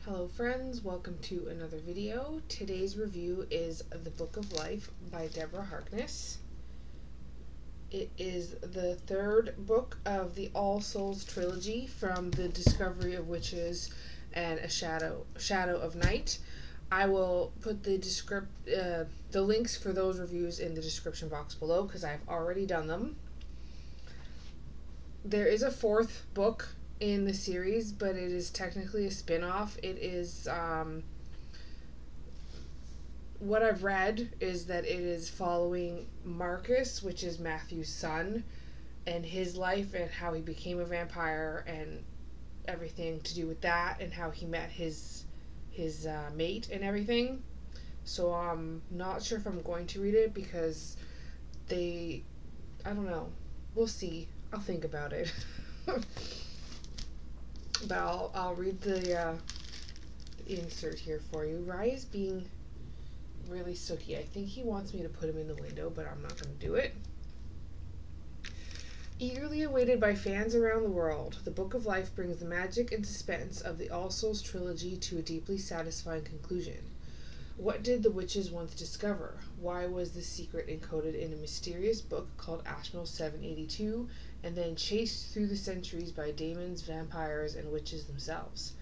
Hello friends, welcome to another video. Today's review is The Book of Life by Deborah Harkness. It is the third book of the All Souls trilogy from The Discovery of Witches and a Shadow of Night. I will put the links for those reviews in the description box below because I've already done them. There is a fourth book in the series, but it is technically a spin-off. It is what I've read is that it is following Marcus, which is Matthew's son, and his life and how he became a vampire and everything to do with that and how he met his mate and everything. So I'm not sure if I'm going to read it because I don't know. We'll see. I'll think about it. But I'll read the insert here for you. Rye is being really sooky. I think he wants me to put him in the window, but I'm not going to do it. Eagerly awaited by fans around the world, The Book of Life brings the magic and suspense of the All Souls trilogy to a deeply satisfying conclusion. What did the witches once discover? Why was the secret encoded in a mysterious book called Ashmole 782 and then chased through the centuries by demons, vampires, and witches themselves?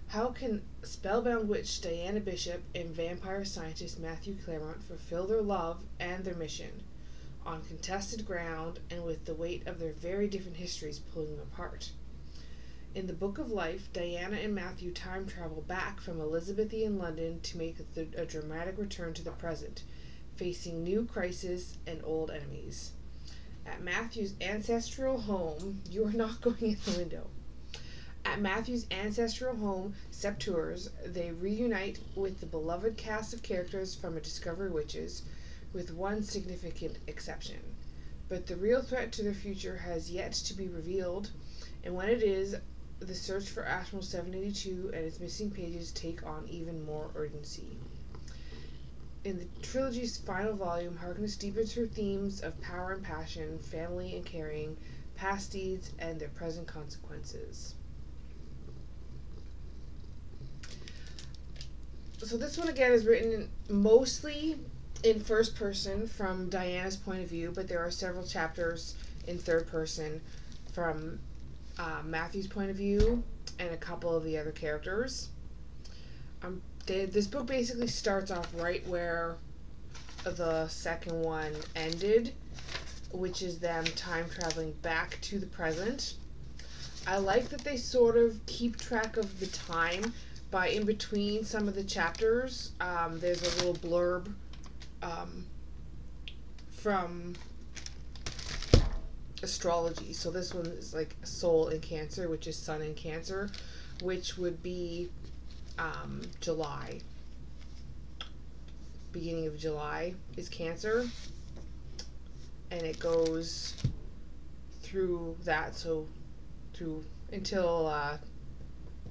How can spellbound witch Diana Bishop and vampire scientist Matthew Claremont fulfill their love and their mission on contested ground and with the weight of their very different histories pulling them apart? In The Book of Life, Diana and Matthew time travel back from Elizabethan London to make a dramatic return to the present, facing new crises and old enemies. At Matthew's ancestral home, you are not going in the window. At Matthew's ancestral home, Septours, they reunite with the beloved cast of characters from A Discovery Witches, with one significant exception. But the real threat to their future has yet to be revealed, and when it is, the search for Ashmole 782 and its missing pages take on even more urgency. In the trilogy's final volume, Harkness deepens her themes of power and passion, family and caring, past deeds, and their present consequences. So this one again is written mostly in first person from Diana's point of view, but there are several chapters in third person from Matthew's point of view and a couple of the other characters. This book basically starts off right where the second one ended, which is them time traveling back to the present. I like that they sort of keep track of the time by in between some of the chapters. There's a little blurb from astrology. So this one is like Soul in Cancer, which is Sun in Cancer, which would be July. Beginning of July is Cancer, and it goes through that, so through until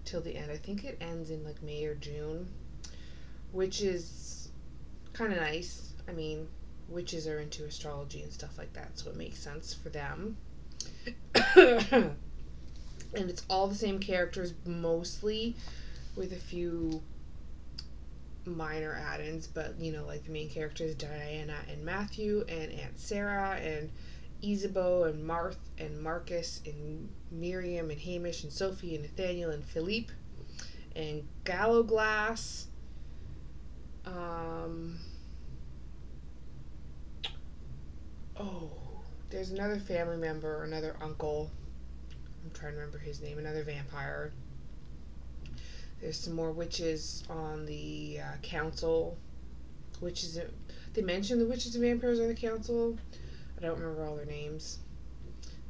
till the end. I think it ends in like May or June, which is kind of nice. I mean, witches are into astrology and stuff like that, so it makes sense for them. And it's all the same characters mostly, with a few minor add-ins, but you know, like the main characters Diana and Matthew and Aunt Sarah and Isabeau and Marthe and Marcus and Miriam and Hamish and Sophie and Nathaniel and Philippe and Gallowglass. Oh, there's another family member, another uncle. I'm trying to remember his name. Another vampire. There's some more witches on the council. Witches. They mention the witches and vampires on the council. I don't remember all their names.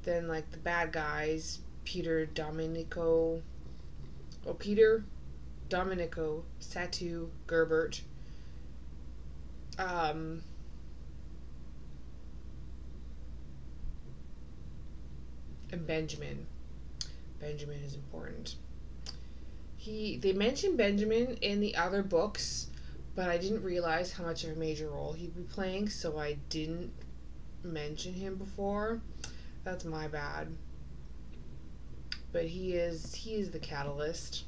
Then, like, the bad guys, Peter Domenico, Satu, Gerbert, and Benjamin. Benjamin is important. They mentioned Benjamin in the other books, but I didn't realize how much of a major role he'd be playing, so I didn't mention him before. That's my bad. But he is the catalyst.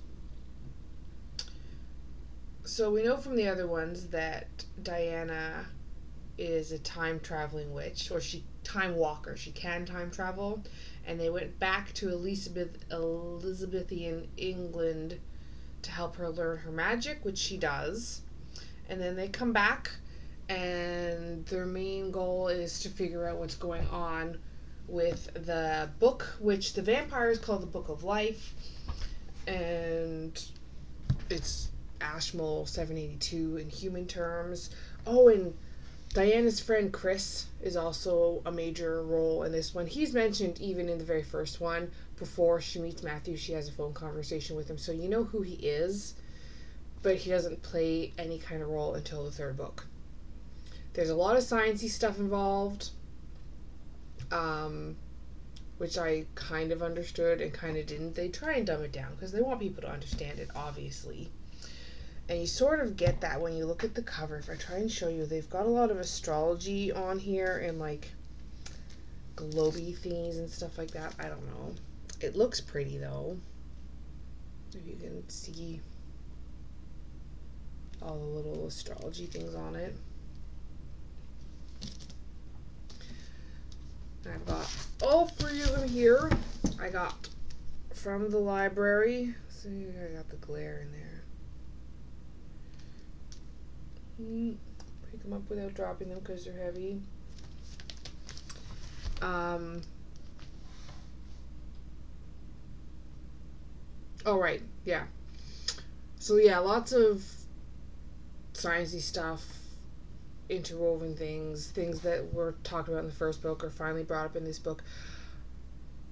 So we know from the other ones that Diana is a time traveling witch, or she time walker. She can time travel, and they went back to Elizabethan England to help her learn her magic, which she does. And then they come back, and their main goal is to figure out what's going on with the book, which the vampires call the Book of Life, and it's Ashmole 782 in human terms. Oh, and Diana's friend Chris is also a major role in this one. He's mentioned even in the very first one. Before she meets Matthew, she has a phone conversation with him, so you know who he is, but he doesn't play any kind of role until the third book. There's a lot of sciencey stuff involved, which I kind of understood and kind of didn't. They try and dumb it down because they want people to understand it, obviously. And you sort of get that when you look at the cover. If I try and show you, they've got a lot of astrology on here and like globy thingies and stuff like that. I don't know. It looks pretty though. If you can see all the little astrology things on it. I've got all three of them here. I got from the library. See, I got the glare in there. Pick them up without dropping them because they're heavy. Oh, right. Yeah. So, yeah, lots of sciencey stuff, interwoven things that were talked about in the first book are finally brought up in this book.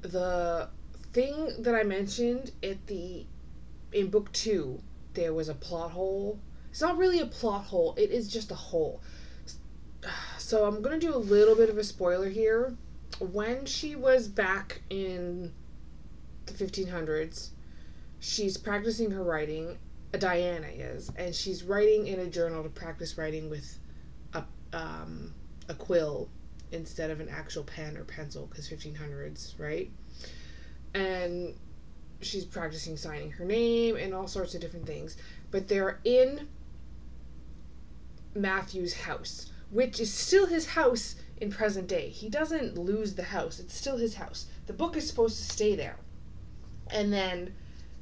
The thing that I mentioned in book 2, there was a plot hole. It's not really a plot hole, it is just a hole. So I'm going to do a little bit of a spoiler here. When she was back in the 1500s, she's practicing her writing. Diana is, and she's writing in a journal to practice writing with a quill instead of an actual pen or pencil, because 1500s, right? And she's practicing signing her name and all sorts of different things. But they're in Matthew's house, which is still his house in present day. He doesn't lose the house. It's still his house. The book is supposed to stay there. And then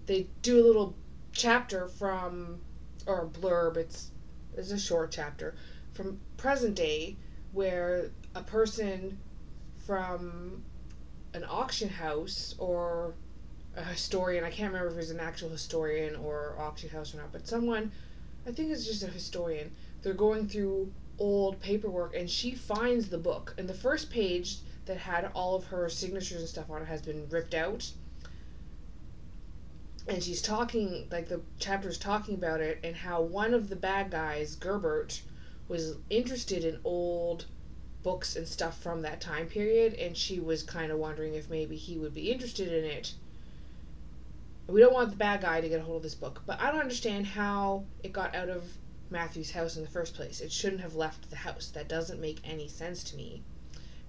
they do a little chapter from, or a blurb, it's a short chapter, from present day, where a person from an auction house or a historian, I can't remember if it was an actual historian or auction house or not, but someone, I think it's just a historian, they're going through old paperwork and she finds the book, and the first page that had all of her signatures and stuff on it has been ripped out, and she's talking, like the chapter's talking about it, and how one of the bad guys, Gerbert, was interested in old books and stuff from that time period, and she was kind of wondering if maybe he would be interested in it. We don't want the bad guy to get a hold of this book, but I don't understand how it got out of Matthew's house in the first place. It shouldn't have left the house. That doesn't make any sense to me.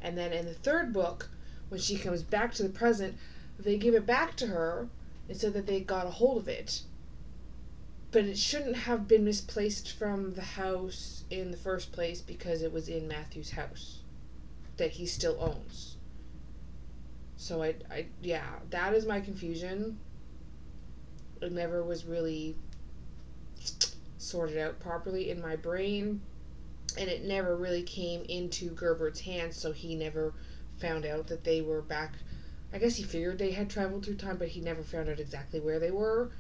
And then in the third book, when she comes back to the present, they give it back to her and said that they got a hold of it. But it shouldn't have been misplaced from the house in the first place because it was in Matthew's house that he still owns. So yeah, that is my confusion. It never was really sorted out properly in my brain, and it never really came into Gerbert's hands, so he never found out that they were back. I guess he figured they had traveled through time, but he never found out exactly where they were.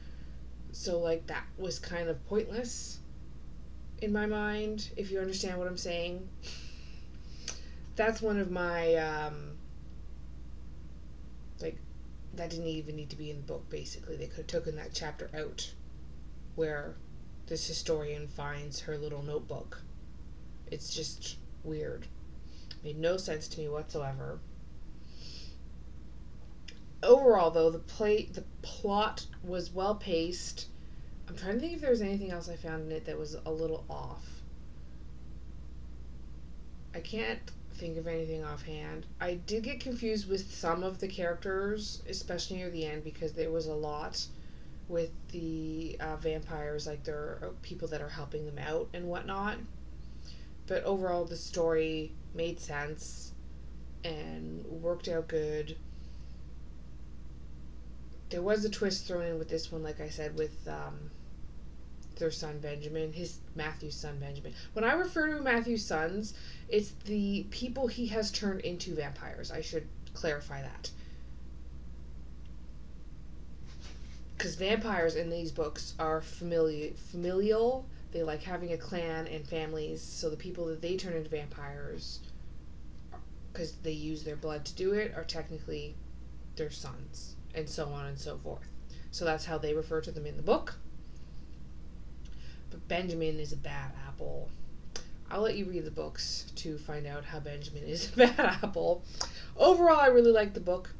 So, like, that was kind of pointless in my mind, if you understand what I'm saying. That's one of my, that didn't even need to be in the book, basically. They could have taken that chapter out where this historian finds her little notebook. It's just weird. Made no sense to me whatsoever. Overall, though, the plot was well paced. I'm trying to think if there was anything else I found in it that was a little off. I can't think of anything offhand. I did get confused with some of the characters, especially near the end, because there was a lot with the vampires, like there are people that are helping them out and whatnot. But overall, the story made sense and worked out good. There was a twist thrown in with this one, like I said, with their son Benjamin, Matthew's son Benjamin. When I refer to Matthew's sons, it's the people he has turned into vampires. I should clarify that. Because vampires in these books are familial. They like having a clan and families, so the people that they turn into vampires, because they use their blood to do it, are technically their sons, and so on and so forth. So that's how they refer to them in the book. But Benjamin is a bad apple. I'll let you read the books to find out how Benjamin is a bad apple. Overall, I really like the book.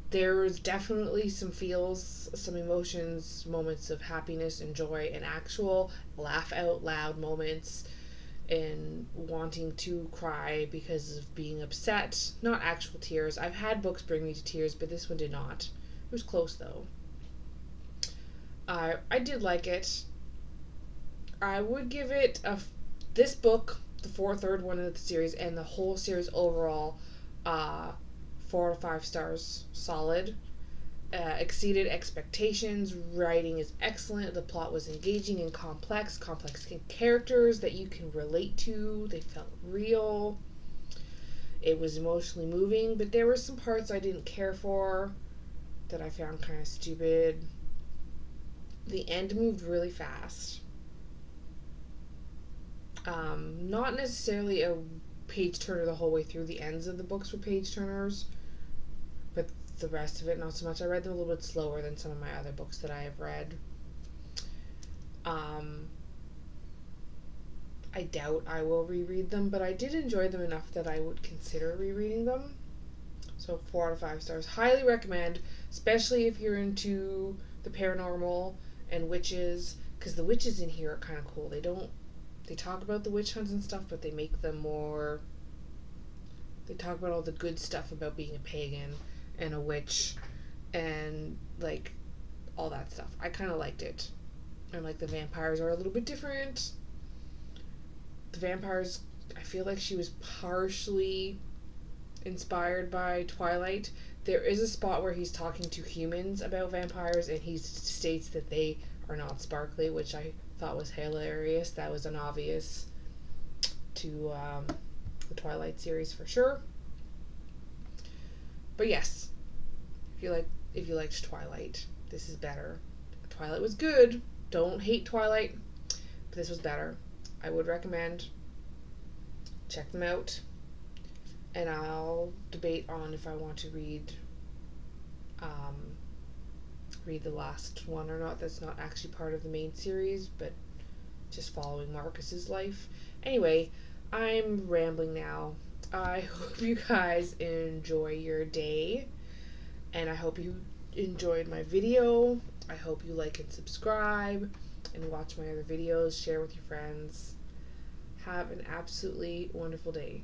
There's definitely some feels, some emotions, moments of happiness and joy, and actual laugh out loud moments, and wanting to cry because of being upset. Not actual tears. I've had books bring me to tears, but this one did not. It was close though. I did like it. I would give it this book, the third one of the series, and the whole series overall, 4 to 5 stars, solid. Exceeded expectations. Writing is excellent. The plot was engaging and complex characters that you can relate to. They felt real. It was emotionally moving, but there were some parts I didn't care for that I found kind of stupid. The end moved really fast. Not necessarily a page turner the whole way through. The ends of the books were page turners, but the rest of it not so much. I read them a little bit slower than some of my other books that I have read. I doubt I will reread them, but I did enjoy them enough that I would consider rereading them. So 4 out of 5 stars. Highly recommend, especially if you're into the paranormal and witches, because the witches in here are kind of cool. They talk about the witch hunts and stuff, but they make them more... They talk about all the good stuff about being a pagan and a witch and, like, all that stuff. I kind of liked it. And, like, the vampires are a little bit different. The vampires, I feel like she was partially inspired by Twilight. There is a spot where he's talking to humans about vampires, and he states that they are not sparkly, which I thought was hilarious. That was an obvious to the Twilight series for sure. But yes, if you liked Twilight, this is better. Twilight was good. Don't hate Twilight, but this was better. I would recommend. Check them out, and I'll debate on if I want to read the last one or not. That's not actually part of the main series, but just following Marcus's life. Anyway, I'm rambling now. I hope you guys enjoy your day, and I hope you enjoyed my video. I hope you like and subscribe and watch my other videos, share with your friends. Have an absolutely wonderful day.